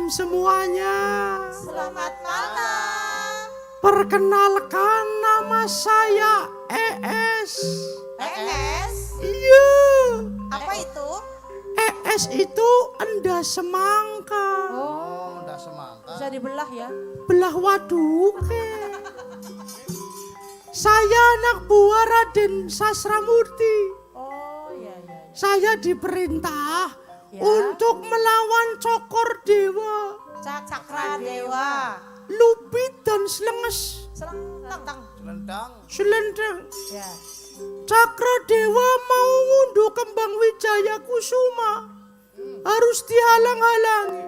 malam semuanya. Selamat malam. Perkenalkan nama saya ES. ES? Iya. Apa itu? ES itu endah semangka. Oh, endah semangka. bisa dibelah ya? Belah waduk. Saya anak buah Raden Sasramurti. Oh, iya. Saya diperintah Ya. untuk melawan Cokor Dewa, Cakra Dewa. Lupit dan Slenges. Selentang. Selendang. Ya. Cakra Dewa mau ngunduh kembang Wijaya Kusuma. Harus dihalang-halangi.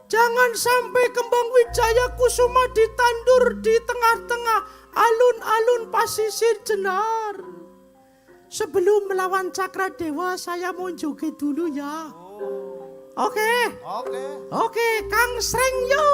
Jangan sampai kembang Wijaya Kusuma ditandur di tengah-tengah alun-alun pasisir Jenar. Sebelum melawan Cakra Dewa saya mau joget dulu ya. Oke. Oke, Kang Sreng yo.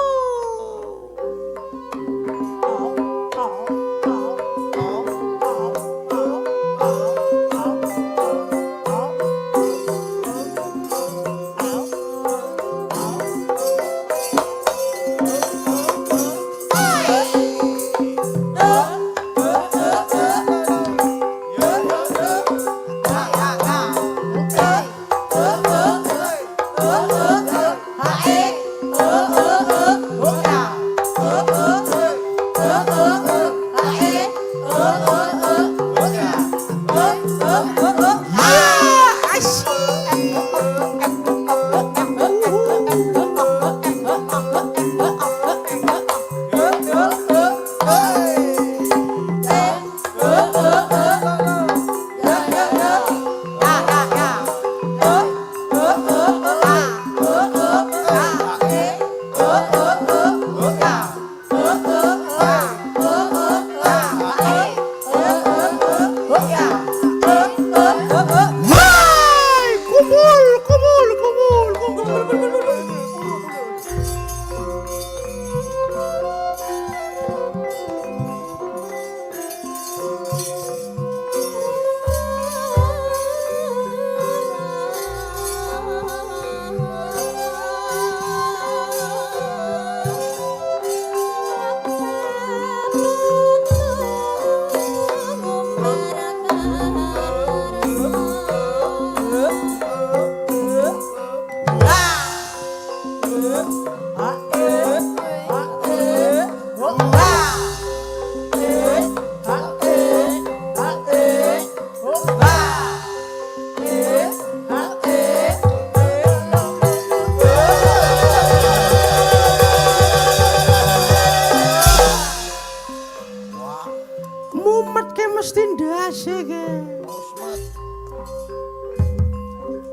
Mumet ke mesti ndase ke.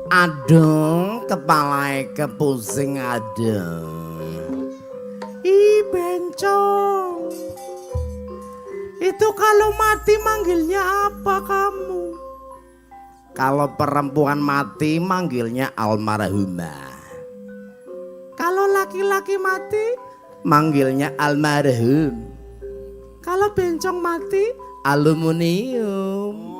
Adung kepalae kepusing adung. Ih bencong. Itu kalau mati manggilnya apa kamu? Kalau perempuan mati manggilnya almarhumah. Kalau laki-laki mati? Manggilnya almarhum. Kalau bencong mati? Aluminium.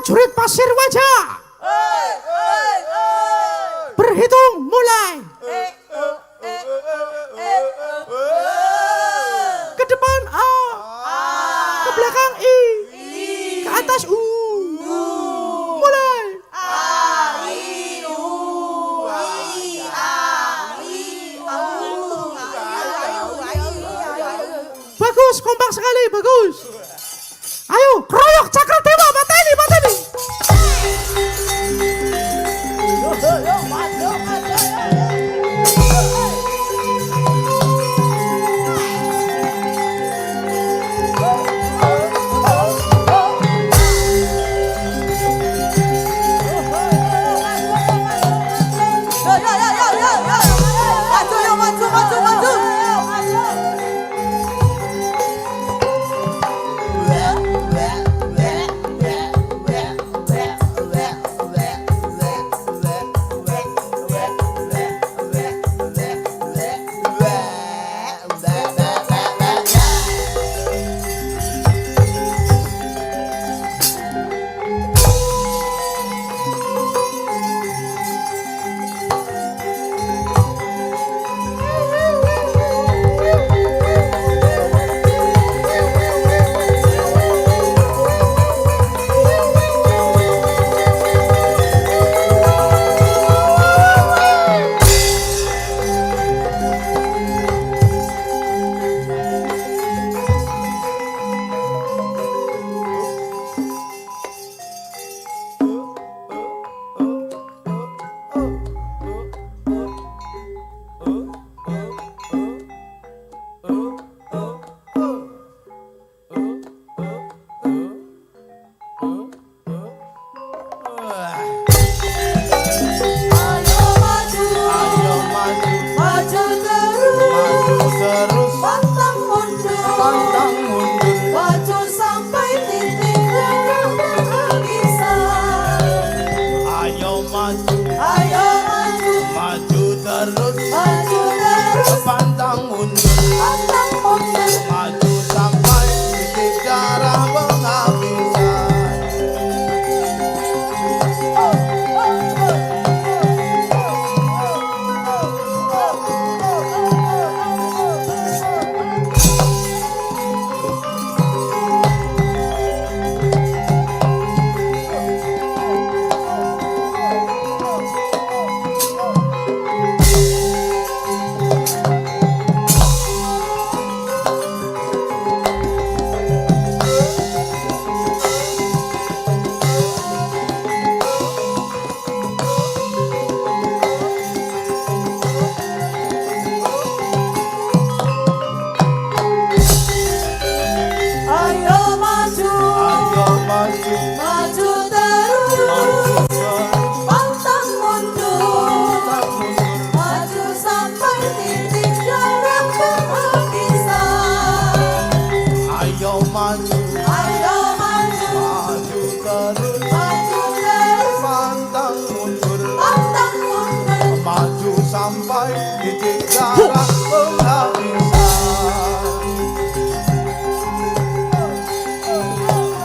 prajurit pasir wajah. Berhitung mulai. Ke depan A. Ke belakang I. Ke atas U. Mulai. Bagus, kompak sekali, bagus. Ayo, keroyok cakra dewa, mateni, mateni.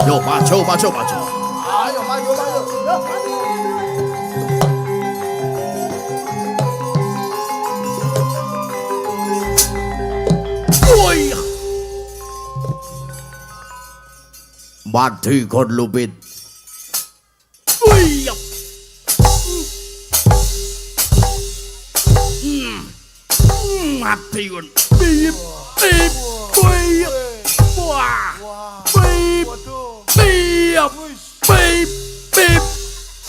Yo, maju, maju, maju. Ayo maju, maju. Woi. Mati kon lupit. Woi. Mati kon. Bip, bip, woi. Wah. Bip. Bip, bip, bip,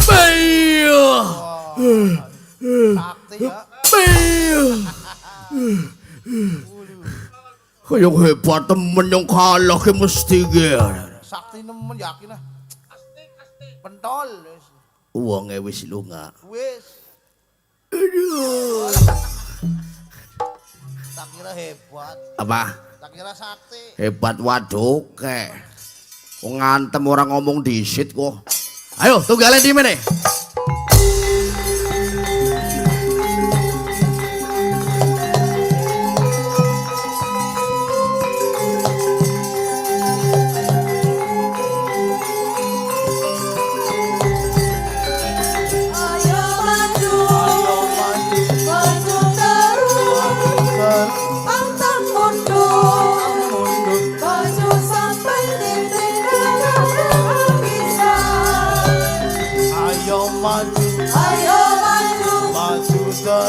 bip. Sakti ya. Kayak hebat temen yang kalah ke mesti Sakti nemen yakin ah. Pentol. uangnya wis lunga. Wis. Tak kira hebat. Apa? Tak kira sakti. Hebat waduk kek. Ngantem orang ngomong disit kok. Ayo tunggalin di mana?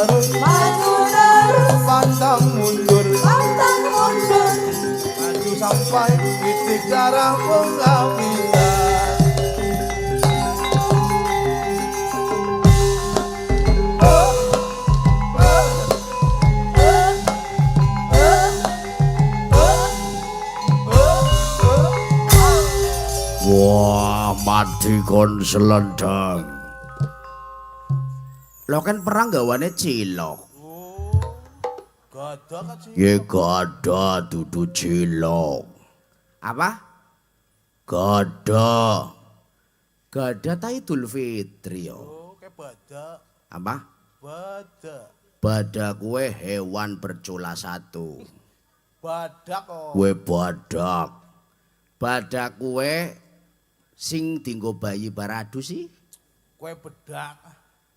terus maju terus pantang mundur pantang mundur maju sampai titik darah penghabisan. Wah, mati kon selendang. Lo kan perang gawane cilok. Gada kan sih. Ye gada dudu cilok. Apa? Gada. Gada ta Idul Fitri yo. Oh, kayak badak. Apa? Badak. Badak kue hewan bercula satu. Badak kok. Kue badak. Badak kue sing dinggo bayi baradu sih. Kue bedak.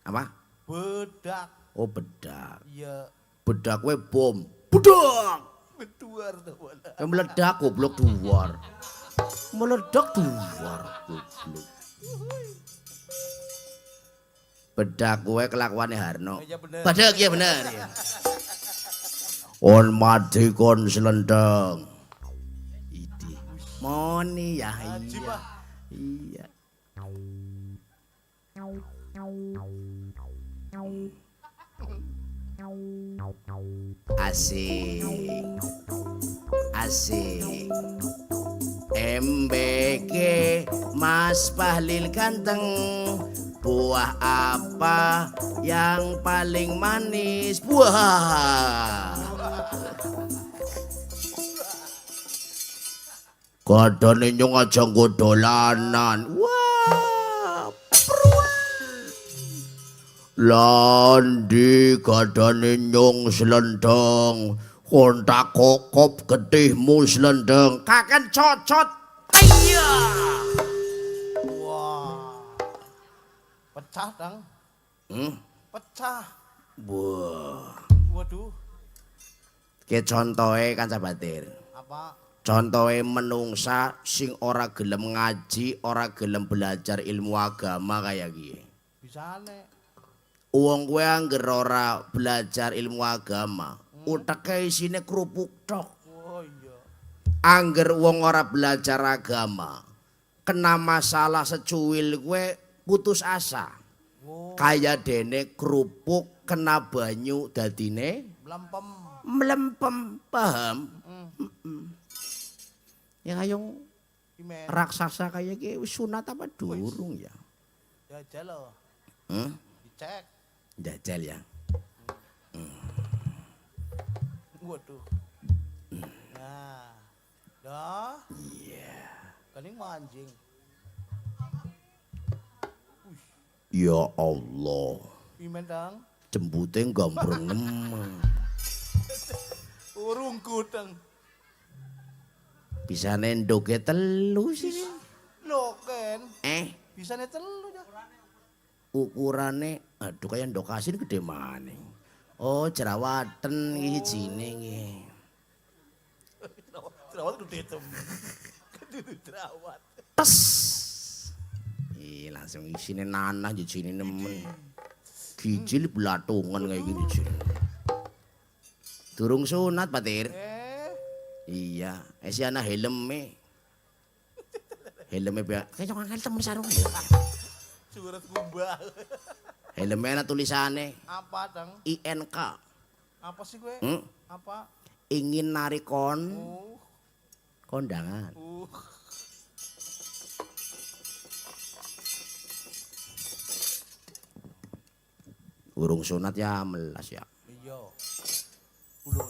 Apa? Bedak. Oh bedak. Iya. Bedak kue bom. Bedak. Beduar tuh bola. Kayak meledak goblok duar. Meledak duar goblok. Bedak kue kelakuannya Harno. Iya bener. Bedak ya bener ya. On mati kon selendang. Idi. Moni ya Haji, iya. Pak. Iya. Asik. Asik. MBG Mas Bahlil ganteng. Buah apa yang paling manis? Buah. Kadane nyong aja nggo dolanan. Wah. Landi kadane nyong selendang. Kontak kokop getihmu selendang. Kaken cocot. Iya. Wah. Pecah dang. Pecah. Wah. Waduh. Ki contohe Kanca Batir. Apa? Contohe menungsa sing ora gelem ngaji, ora gelem belajar ilmu agama kaya kiye. Bisane. Wong kowe angger ora belajar ilmu agama, uteke isine krupuk tok. Oh iya. Angger wong ora belajar agama, kena masalah secuil kowe putus asa. Oh. Kaya dene krupuk kena banyu dadine Melempem. mlempem, paham? Ya kayong Imen. raksasa kayak gini wis sunat apa durung ya? Jajal loh. Dicek. Jajal ya. Waduh. Nah. Dah. Iya. Kening manjing. Ya Allah. Imen dang. Jembute gambrengem. Urung kudeng. Bisa nendoke telu sih. Lho Ken. Bisane telu ya. Ukurane aduh kaya ndok asin gede maning. Oh, jerawatan iki jine iki. Jerawat gede tem. Gede jerawat. Tes. Langsung isine nanah jijine nemen. Gijil belatungan kayak gini jine. Durung sunat, Patir. Iya, si ana helme. Helme kayak jangan temen sarung. Surat gumbah. Helme ana tulisane Apa dang? INK. Apa sih gue? Apa? Ingin narik Oh. kondangan. Urung sunat ya melas ya. Iya. Ulo.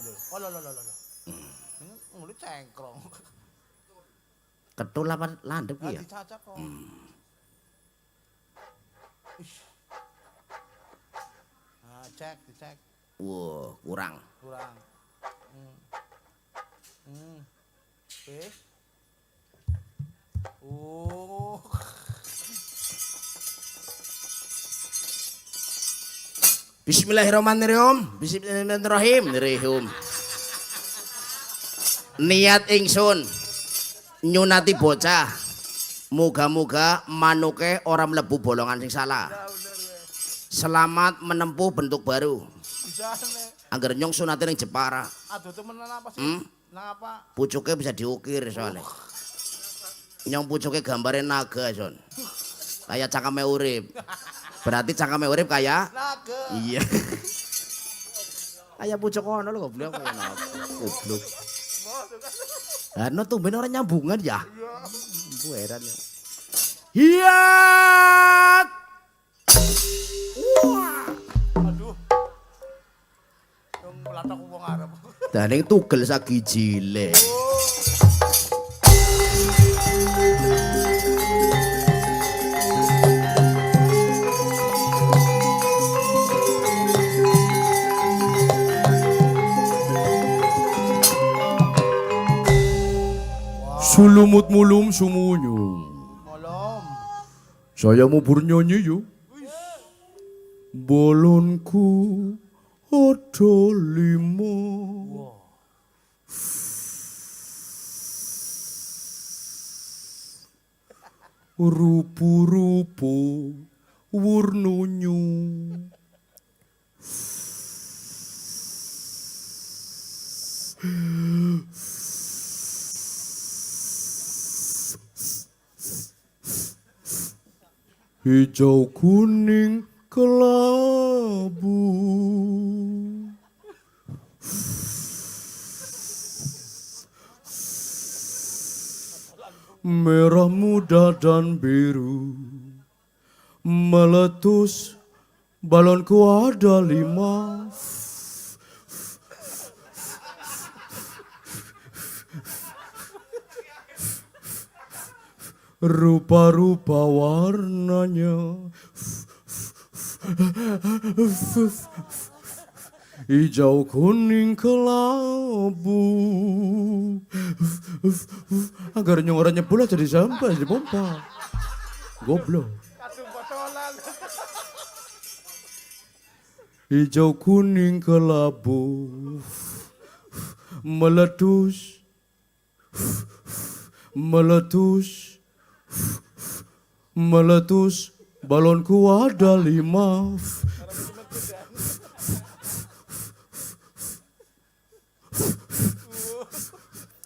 Mulut cengkrong. Ketul apa landep ya? Dicacak kok. Nah, dicek. Wah, kurang. Oh. Bismillahirrahmanirrahim. Bismillahirrahmanirrahim. Niat ingsun nyunati bocah. Muga-muga manuke ora mlebu bolongan sing salah. Selamat menempuh bentuk baru. Angger nyong sunate ning Jepara. Aduh temenan apa sih? Nang apa? Pucuke bisa diukir soalnya. Nyong pucuke gambare naga, Son. Kayak cangkeme urip. Berarti cangkeme urip kayak Naga. iya. Kayak pucuk ono lho goblok kaya naga. Goblok. Ano tumben ora nyambungan ya? Bu heran ya. Hiat! Aduh. Yang melatak wong Arab. Daning tugel sagijile. Sulumut mulum sumunyung. Malam. Saya mau bernyanyi yuk. Bolonku ada 5. Rupu-rupu warnanya. Hijau kuning kelabu. Merah muda dan biru. Meletus balonku ada 5. Rupa-rupa warnanya. Hijau kuning kelabu. Agar nyong orang nyebul jadi sampah di pompa. Goblok. Aduh botolan. Hijau kuning kelabu. Meletus. Meletus. Meletus balonku ada 5.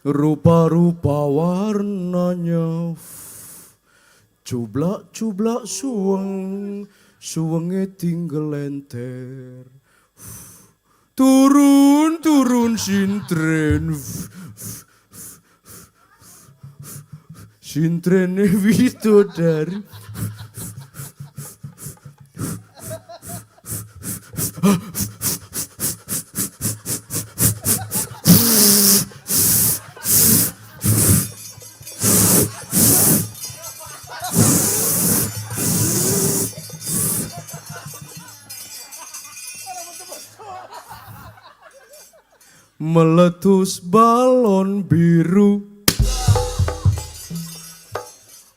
Rupa-rupa warnanya. Cublak-cublak suweng. Suwenge tinggal lenter. Turun-turun sintren. Sintrene widodari. Meletus balon biru.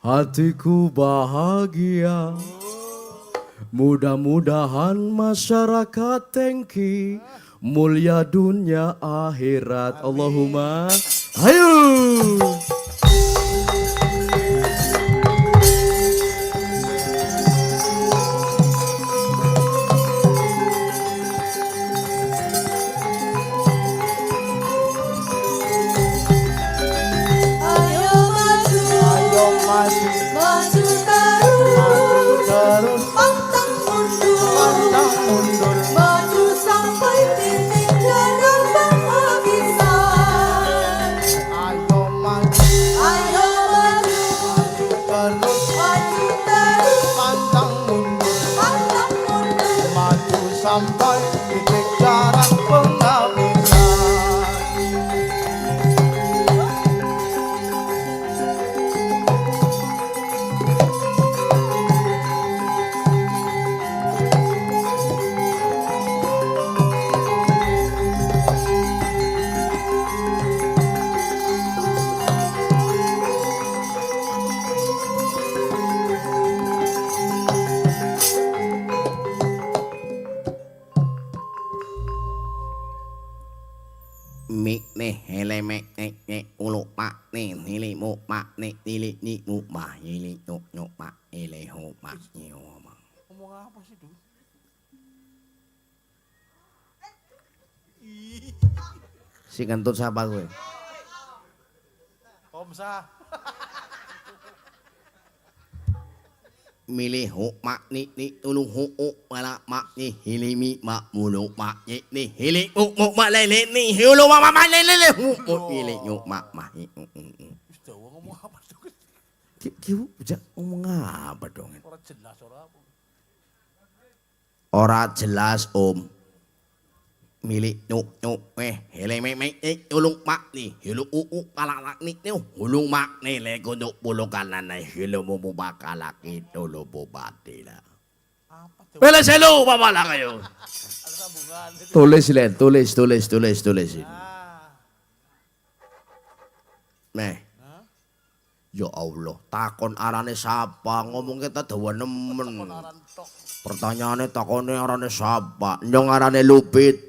Hatiku bahagia. Mudah-mudahan masyarakat tengki. Mulia dunia akhirat. Allahumma. Ayo. Ayo maju, Ayo maju. maju terus, pantang mundur, maju sampai titik darah penghabisan. Ayo maju. Ayo maju, Terus maju terus, pantang mundur. maju sampai titik darah penghabisan. Mik nih hele mek ulu mak nih nili mu mak nih nili ni mu ma nili nyuk nyuk mak ele ho mak nyo mak. Ngomong apa sih, Duh? Sing kentut sapa kowe? Komsa. Milih hu mak ni tulung hu wala mak ni hilimi mak mulu mak ni hili mak lele ni hulu mak lele hu milih hu mak hi. Wis dawa ngomong apa dong? Kiu ujak ngomong apa dong? Ora jelas ora apa. Ora jelas Om. Milik hele tulung mak ni hilu kalak ni hulung mak ni le kunduk puluh kanan ni hilu mu bakalak itu lo bupati lah. Apa tuh? Bela selo pamala kayo. Ada sambungan. Tulis Len, tulis. Ah. Nih. Ya Allah, takon arane sapa? Ngomong kita dawa nemen. Aran tok. Pertanyaannya takone arane sapa? Nyong arane Lupit.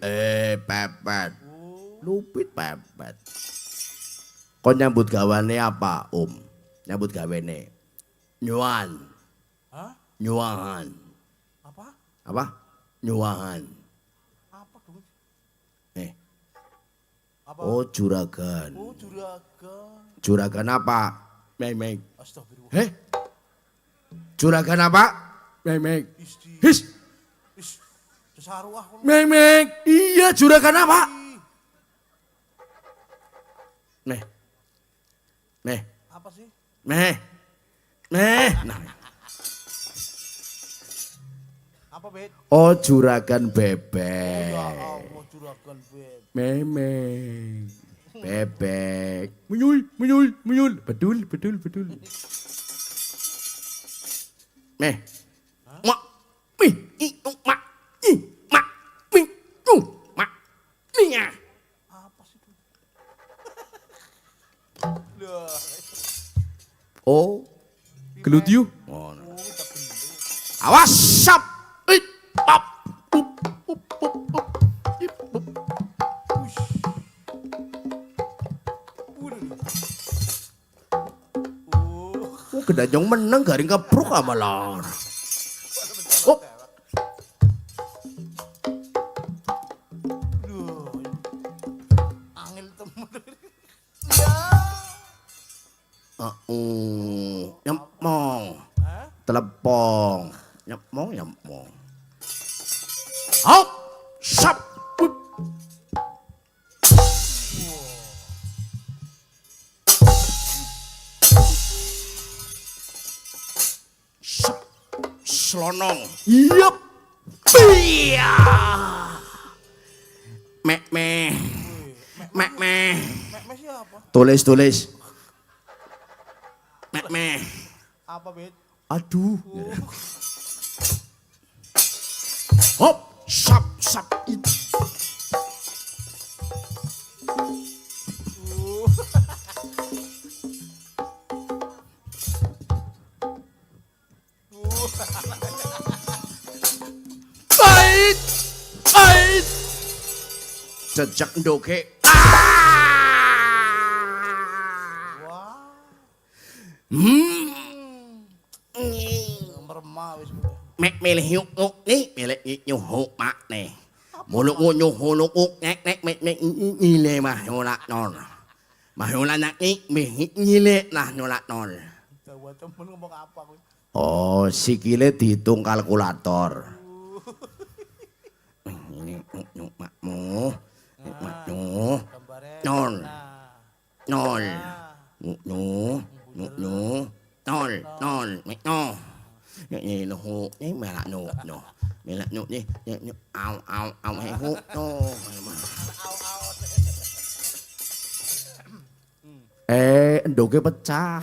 Pepet. Lupit Pepet. Kau nyambut gawane apa, Om? Nyambut gawane. Nyuan. Hah? Nyuahan. Apa? Apa? Nyuahan. Apa dong? Apa? Oh, juragan. Oh, juragan. Juragan apa? Meng. Astagfirullah. Juragan apa? Meng. Isti. His. Is. Sesaruah. Meng. Iya, juragan apa? Meh. Apa sih? Nah. Apa, Bet? Oh, juragan Ya bebek. Allah, juragan, Bet. Memeng. Bebek. Muyul. Betul. Meh. Mak. Mak. Nia. Apa sih itu? Lah, Oh. Gelut you. oh, kita gendut. Awas sap. Pop. Ush. Udah. Oh, Kedajong menang garing kepruk amalan. Oh. aduh. Angel temen. Ya. Nyemong. Hah? Telepong. Nyemong. Hop. Sap. Slonong. Yep. Iya. Mek. Mek siapa? Tulis. Mek. Apa, Bet? Aduh. Hop. Sap. Ait. Jejak ndoke. Wah, Hmm. meremah wis udah. Mek milih yuk ni, milih nyuh mak nih. Muluk nyuh nek nyile mah nyolak non. Mah nyolak nak nyile nah nyolak non. Dawa temen ngomong apa kowe? Oh, sikile dihitung kalkulator. Ini makmu. Gambare. Nol. Nah. Nol. Nah. Nol. Ini hu, ini melak no. Melak no ni, au he hu no. Ndoke pecah.